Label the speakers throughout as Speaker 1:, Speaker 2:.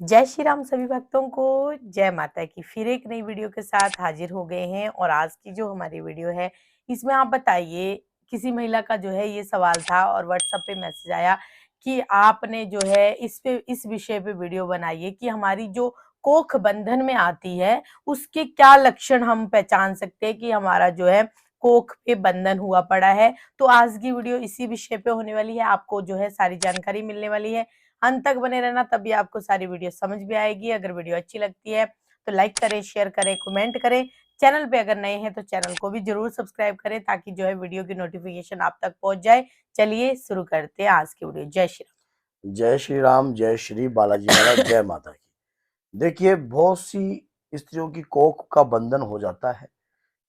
Speaker 1: जय श्री राम सभी भक्तों को। जय माता की। फिर एक नई वीडियो के साथ हाजिर हो गए हैं और आज की जो हमारी वीडियो है इसमें आप बताइए, किसी महिला का जो है ये सवाल था और व्हाट्सएप पे मैसेज आया कि आपने जो है इस विषय पे वीडियो बनाइए कि हमारी जो कोख बंधन में आती है उसके क्या लक्षण हम पहचान सकते हैं कि हमारा जो है कोख पे बंधन हुआ पड़ा है। तो आज की वीडियो इसी विषय पे होने वाली है। आपको जो है सारी जानकारी मिलने वाली है। अंत तक बने रहना, तभी आपको सारी वीडियो समझ में आएगी। अगर वीडियो अच्छी लगती है तो लाइक करें, शेयर करें, कमेंट करें। चैनल पे अगर नए हैं तो चैनल को भी जरूर सब्सक्राइब करें ताकि जो है वीडियो की नोटिफिकेशन आप तक पहुंच जाए। चलिए शुरू करते हैं आज की वीडियो। जय श्री राम।
Speaker 2: जय श्री राम, जय श्री बालाजी महाराज, जय माता की। देखिए, बहुत सी स्त्रियों की कोख का बंधन हो जाता है।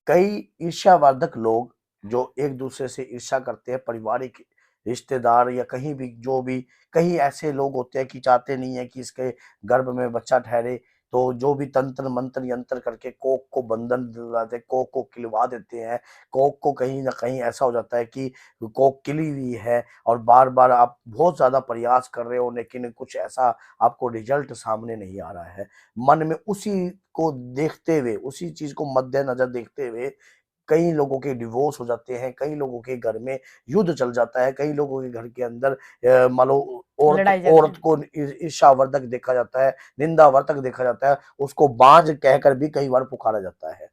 Speaker 2: कई ईर्ष्यावर्धक लोग जो एक दूसरे से ईर्ष्या करते हैं, पारिवारिक रिश्तेदार या कहीं भी जो भी कहीं ऐसे लोग होते हैं कि चाहते नहीं है कि इसके गर्भ में बच्चा ठहरे, तो जो भी तंत्र मंत्र यंत्र करके कोख को बंधन दिलाते, कोख को खिलवा देते हैं। कोख को कहीं ना कहीं ऐसा हो जाता है कि कोख खिली हुई है और बार बार आप बहुत ज्यादा प्रयास कर रहे हो, लेकिन कुछ ऐसा आपको रिजल्ट सामने नहीं आ रहा है। मन में उसी को देखते हुए, उसी चीज को मद्देनजर देखते हुए कई लोगों के डिवोर्स हो जाते हैं, कई लोगों के घर में युद्ध चल जाता है, कई लोगों के घर के अंदर मान लो औरत
Speaker 1: लड़ाई झगड़े।
Speaker 2: औरत को ईर्ष्यावर्धक देखा जाता है, निंदावर्धक देखा जाता है, उसको बांझ कहकर भी कई बार पुकारा जाता है।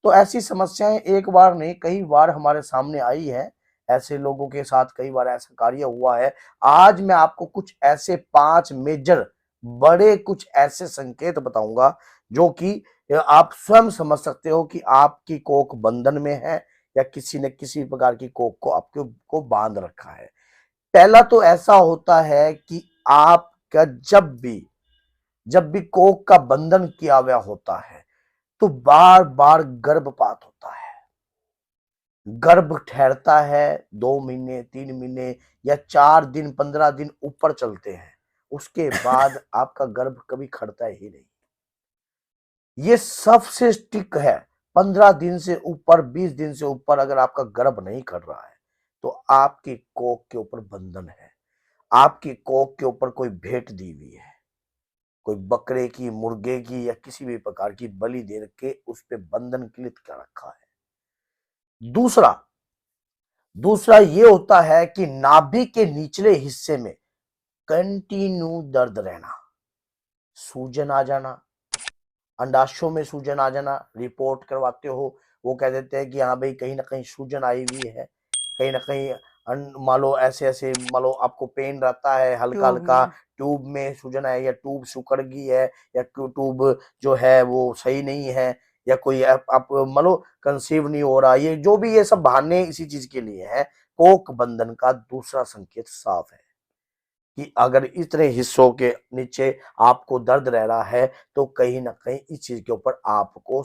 Speaker 2: तो ऐसी समस्याएं एक बार नहीं कई बार हमारे सामने आई है। ऐसे लोगों के साथ कई बार ऐसा कार्य हुआ है। आज मैं आपको कुछ ऐसे 5 मेजर बड़े कुछ ऐसे संकेत बताऊंगा जो कि आप स्वयं समझ सकते हो कि आपकी कोख बंधन में है या किसी ने किसी प्रकार की कोख को आपके को बांध रखा है। पहला तो ऐसा होता है कि आपका जब भी कोख का बंधन किया हुआ होता है तो बार बार गर्भपात होता है। गर्भ ठहरता है 2 महीने, 3 महीने या 4 दिन, 15 दिन ऊपर चलते हैं। उसके बाद आपका गर्भ कभी खड़ता ही नहीं। ये सबसे स्टिक है। 15 दिन से ऊपर, 20 दिन से ऊपर अगर आपका गर्भ नहीं खड़ रहा है तो आपकी कोख के ऊपर बंधन है। आपकी कोख के ऊपर कोई भेंट दी हुई है, कोई बकरे की, मुर्गे की या किसी भी प्रकार की बलि दे के उस पे बंधन क्लित कर रखा है। दूसरा दूसरा ये होता है कि नाभि के निचले हिस्से में कंटिन्यू दर्द रहना, सूजन आ जाना, अंडाशयों में सूजन आ जाना। रिपोर्ट करवाते हो, वो कह देते हैं कि हाँ भाई कहीं ना कहीं सूजन आई हुई है, कहीं ना कहीं मान लो ऐसे ऐसे मान लो आपको पेन रहता है हल्का
Speaker 1: ट्यूब
Speaker 2: हल्का,
Speaker 1: में।
Speaker 2: ट्यूब में सूजन है या ट्यूब सुकड़ गई है या ट्यूब जो है वो सही नहीं है या कोई आप मान लो कंसीव नहीं हो रहा, ये जो भी ये सब बहाने इसी चीज के लिए है। कोक बंधन का दूसरा संकेत साफ है कि अगर इतने हिस्सों के नीचे आपको दर्द रह रहा है तो कहीं ना कहीं इस चीज के ऊपर आपको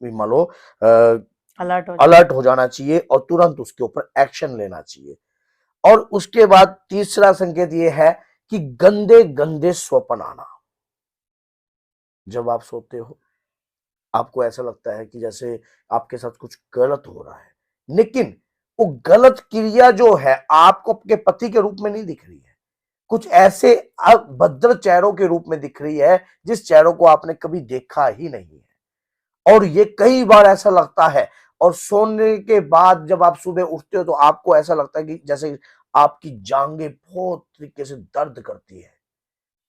Speaker 2: मान लो
Speaker 1: अलर्ट हो जाना।
Speaker 2: अलर्ट हो जाना चाहिए और तुरंत उसके ऊपर एक्शन लेना चाहिए। और उसके बाद तीसरा संकेत ये है कि गंदे गंदे स्वप्न आना। जब आप सोते हो आपको ऐसा लगता है कि जैसे आपके साथ कुछ गलत हो रहा है, लेकिन वो गलत क्रिया जो है आपको आपके पति के रूप में नहीं दिख रही है, कुछ ऐसे अभद्र चेहरों के रूप में दिख रही है जिस चेहरों को आपने कभी देखा ही नहीं है। और ये कई बार ऐसा लगता है। और सोने के बाद जब आप सुबह उठते हो तो आपको ऐसा लगता है कि जैसे आपकी जांघें बहुत तरीके से दर्द करती है,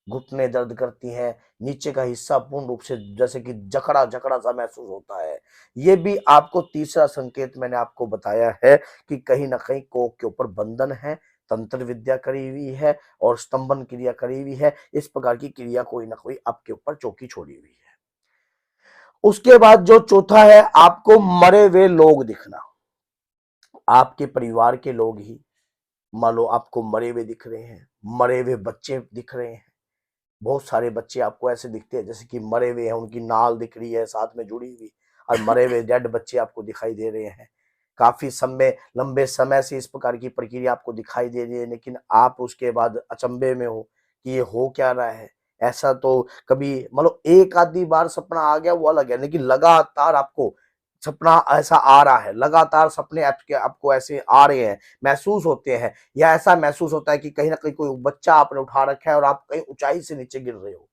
Speaker 2: घुटने दर्द करती हैं, नीचे का हिस्सा पूर्ण रूप से जैसे कि जकड़ा जकड़ा सा महसूस होता है। ये भी आपको तीसरा संकेत मैंने आपको बताया है कि कहीं ना कहीं कोख के ऊपर बंधन है, तंत्र विद्या करी हुई है और स्तंभन क्रिया करी हुई है। इस प्रकार की क्रिया कोई ना कोई आपके ऊपर चौकी छोड़ी हुई है। उसके बाद जो चौथा है, आपको मरे हुए लोग दिखना। आपके परिवार के लोग ही मान लो आपको मरे हुए दिख रहे हैं, मरे हुए बच्चे दिख रहे हैं। बहुत सारे बच्चे आपको ऐसे दिखते हैं जैसे कि मरे हुए हैं, उनकी नाल दिख रही है साथ में जुड़ी हुई, और मरे हुए डेड बच्चे आपको दिखाई दे रहे हैं। काफी समय लंबे समय से इस प्रकार की प्रक्रिया आपको दिखाई दे रही है, लेकिन आप उसके बाद अचंभे में हो कि ये हो क्या रहा है। ऐसा तो कभी मतलब एक आधी बार सपना आ गया वो अलग है, लेकिन लगातार आपको सपना ऐसा आ रहा है, लगातार सपने आपको ऐसे आ रहे हैं, महसूस होते हैं, या ऐसा महसूस होता है कि कहीं ना कहीं कोई बच्चा आपने उठा रखा है और आप कहीं ऊंचाई से नीचे गिर रहे हो।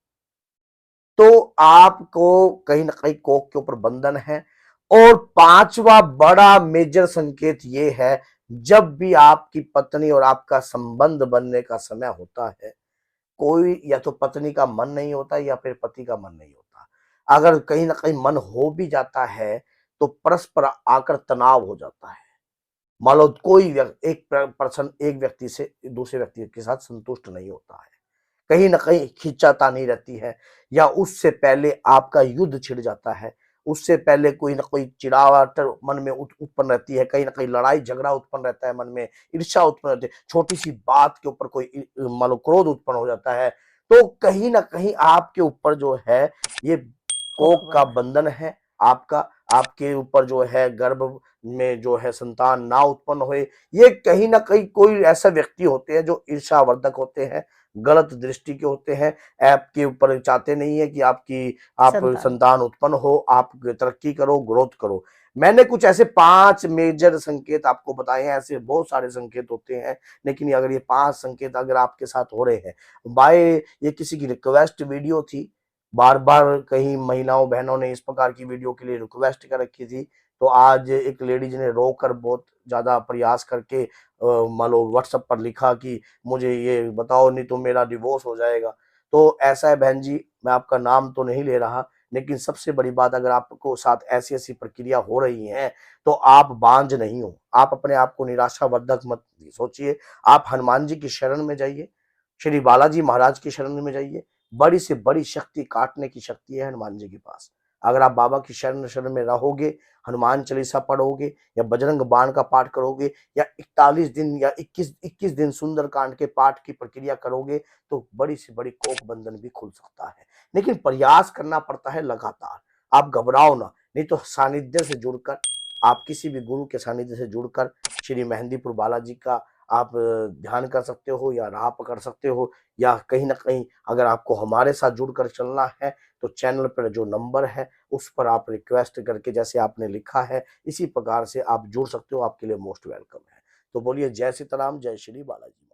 Speaker 2: तो आपको कहीं ना कहीं कोख के ऊपर बंधन है। और पांचवा बड़ा मेजर संकेत ये है, जब भी आपकी पत्नी और आपका संबंध बनने का समय होता है, कोई या तो पत्नी का मन नहीं होता या फिर पति का मन नहीं होता। अगर कहीं ना कहीं मन हो भी जाता है तो परस्पर आकर तनाव हो जाता है। मान लो कोई एक पर्सन एक व्यक्ति से दूसरे व्यक्ति के साथ संतुष्ट नहीं होता है, कहीं ना कहीं खींचातानी रहती है, या उससे पहले आपका युद्ध छिड़ जाता है, उससे पहले कोई ना कोई चिड़ाहट मन में उत्पन्न रहती है, कहीं ना कहीं लड़ाई झगड़ा उत्पन्न रहता है मन में, ईर्ष्या उत्पन्न रहती है, छोटी सी बात के ऊपर कोई मान लो क्रोध उत्पन्न हो जाता है, तो कहीं ना कहीं आपके ऊपर जो है ये
Speaker 1: कोख
Speaker 2: कोख का
Speaker 1: बंधन।
Speaker 2: बंधन है। आपका आपके ऊपर जो है गर्भ में जो है संतान ना उत्पन्न होए, ये कहीं ना कहीं कोई ऐसा व्यक्ति होते हैं जो ईर्ष्यावर्धक होते हैं, गलत दृष्टि के होते हैं, आपके ऊपर चाहते नहीं है कि आप
Speaker 1: संतान।
Speaker 2: संतान उत्पन्न हो, आप तरक्की करो, ग्रोथ करो। मैंने कुछ ऐसे 5 मेजर संकेत आपको बताए हैं, ऐसे बहुत सारे संकेत होते हैं, लेकिन अगर ये 5 संकेत अगर आपके साथ हो रहे हैं, बाय ये किसी की रिक्वेस्ट वीडियो थी, बार-बार कहीं महिलाओं बहनों ने इस प्रकार की वीडियो के लिए रिक्वेस्ट कर रखी थी, तो आज एक लेडीज ने रोकर बहुत ज़्यादा प्रयास करके मान लो व्हाट्सएप पर लिखा कि मुझे ये बताओ, नहीं तो मेरा डिवोर्स हो जाएगा। तो ऐसा है बहन जी, मैं आपका नाम तो नहीं ले रहा, लेकिन सबसे बड़ी बात, अगर आपको साथ ऐसी-ऐसी प्रक्रिया हो रही है, तो आप बांझ नहीं हो। आप अपने आप को निराशावर्धक मत सोचिए। आप हनुमान जी की शरण में जाइए, श्री बालाजी महाराज की शरण में जाइए। बड़ी से बड़ी शक्ति काटने की शक्ति है हनुमान जी के पास। अगर आप बाबा की शरण शरण में रहोगे, हनुमान चालीसा पढ़ोगे या बजरंग बाण का पाठ करोगे या 41 दिन या 21 दिन सुंदरकांड के पाठ की प्रक्रिया करोगे, तो बड़ी से बड़ी कोख बंधन भी खुल सकता है। लेकिन प्रयास करना पड़ता है लगातार। आप घबराओ ना, नहीं तो सानिध्य से जुड़कर, आप किसी भी गुरु के सानिध्य से जुड़कर श्री मेहंदीपुर बालाजी का आप ध्यान कर सकते हो या राह पकड़ सकते हो, या कहीं ना कहीं अगर आपको हमारे साथ जुड़कर चलना है, तो चैनल पर जो नंबर है उस पर आप रिक्वेस्ट करके, जैसे आपने लिखा है इसी प्रकार से आप जुड़ सकते हो। आपके लिए मोस्ट वेलकम है। तो बोलिए जय सीताराम, जय श्री बालाजी।